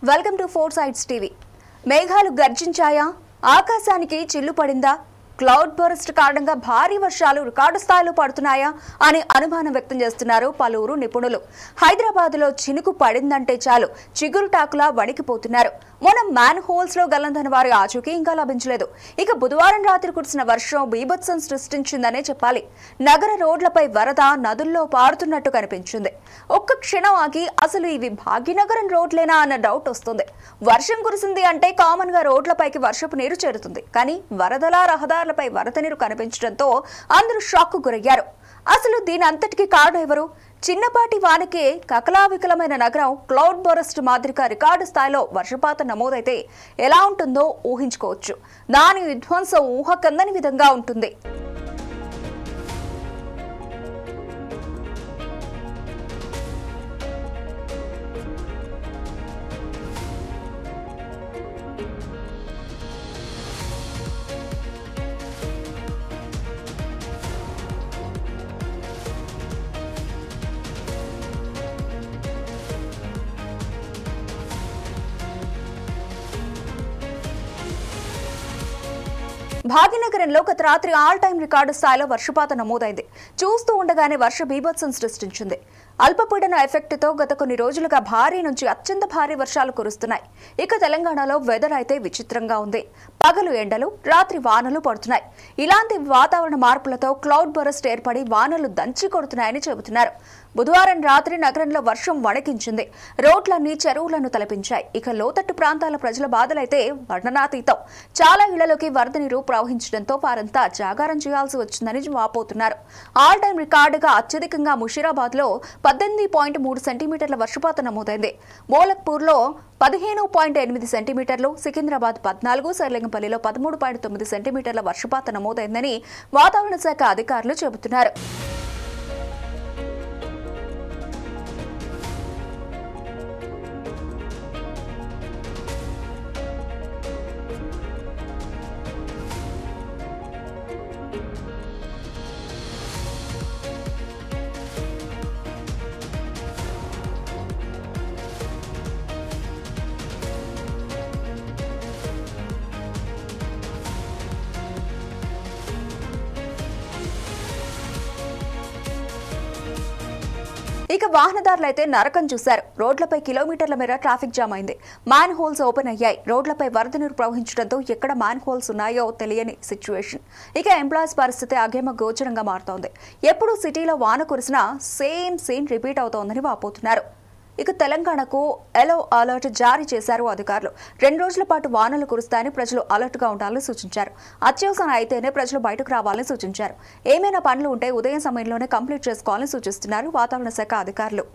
Welcome to four sides TV. మేఘాలు గర్జించాయా? ఆకాశానికి చిల్లు పడిందా? క్లౌడ్ బర్స్ట్ కారణంగా భారీ వర్షాలు రికార్డు స్థాయిలో పడుతున్నాయా అని అనుమానం వ్యక్తం చేస్తున్నారు పలువురు నిపుణులు. హైదరాబాద్లో చినుకు పడిందంటే చాలు చిగురుటాకులా వణికిపోతున్నారు. మొన్న మ్యాన్ హోల్స్ లో గల్లంతైన వారి ఆచూకీ ఇంకా లభించలేదు. ఇక బుధవారం రాత్రి కురిసిన వర్షం బీభత్సం సృష్టించిందనే చెప్పాలి. నగర రోడ్లపై వరద నదుల్లో పారుతున్నట్టు కనిపించింది. ఒక్క క్షణం ఆగి అసలు ఇవి భాగ్యనగరం రోడ్లేనా అన్న డౌట్ వస్తుంది. వర్షం కురిసింది అంటే కామన్ గా రోడ్లపైకి వర్షపు నీరు చేరుతుంది. కానీ వరదల రహదారులపై వరద నీరు కనిపించడంతో అందరూ షాక్ గురయ్యారు. అసలు దీని అంతటికీ కారణం ఎవరు? చిన్నపాటి వానకే కకలావికలమైన నగరం క్లౌడ్ బరస్ట్ మాదిరిగా రికార్డు స్థాయిలో వర్షపాతం నమోదైతే ఎలా ఉంటుందో ఊహించుకోవచ్చు. దాని విధ్వంసం ఊహకందని విధంగా ఉంటుంది. భాగ్యనగరంలో గత రాత్రి ఆల్ టైమ్ రికార్డు స్థాయిలో వర్షపాతం నమోదైంది. చూస్తూ ఉండగానే వర్ష బీభత్సం సృష్టించింది. అల్పపీడన ఎఫెక్ట్తో గత కొన్ని రోజులుగా భారీ నుంచి అత్యంత భారీ వర్షాలు కురుస్తున్నాయి. ఇక తెలంగాణలో వెదర్ అయితే విచిత్రంగా ఉంది. పగలు ఎండలు, రాత్రి వానలు పడుతున్నాయి. ఇలాంటి వాతావరణ మార్పులతో క్లౌడ్ బరస్ట్ ఏర్పడి వానలు దంచి కొడుతున్నాయని చెబుతున్నారు. బుధవారం రాత్రి నగరంలో వర్షం వణికించింది. రోడ్లన్నీ చెరువులను తలపించాయి. ఇక లోతట్టు ప్రాంతాల ప్రజల బాధలైతే వర్ణనాతీతం. చాలా ఇళ్లలోకి వరద నీరు ప్రవహించడంతో వారంతా జాగారం చేయాల్సి వచ్చిందని వాపోతున్నారు. ఆల్ టైమ్ రికార్డుగా అత్యధికంగా ముషీరాబాద్ లో 18.3 సెంటీమీటర్ల వర్షపాతం నమోదైంది. మోలక్పూర్లో 15.8 సెంటీమీటర్లు, సికింద్రాబాద్ 14, సర్లింగంపల్లిలో 13.9 సెంటీమీటర్ల వర్షపాతం నమోదైందని వాతావరణ శాఖ అధికారులు చెబుతున్నారు. ఇక వాహనదారులైతే నరకం చూశారు. రోడ్లపై కిలోమీటర్ల మేర ట్రాఫిక్ జామ్ అయింది. మ్యాన్ హోల్స్ ఓపెన్ అయ్యాయి. రోడ్లపై వరద నీరు ప్రవహించడంతో ఎక్కడ మ్యాన్ హోల్స్ ఉన్నాయో తెలియని సిచ్యువేషన్. ఇక ఎంప్లాయీస్ పరిస్థితి అగేమ గోచరంగా మారుతోంది. ఎప్పుడు సిటీలో వాన కురిసినా సేమ్ సీన్ రిపీట్ అవుతోందని వాపోతున్నారు. ఇక తెలంగాణకు ఎల్లో అలర్ట్ జారీ చేశారు అధికారులు. 2 రోజుల పాటు వానలు కురుస్తాయని ప్రజలు అలర్ట్ గా ఉండాలని సూచించారు. అత్యవసరం అయితేనే ప్రజలు బయటకు రావాలని సూచించారు. ఏమైనా పనులు ఉంటే ఉదయం సమయంలోనే కంప్లీట్ చేసుకోవాలని సూచిస్తున్నారు వాతావరణ శాఖ అధికారులు.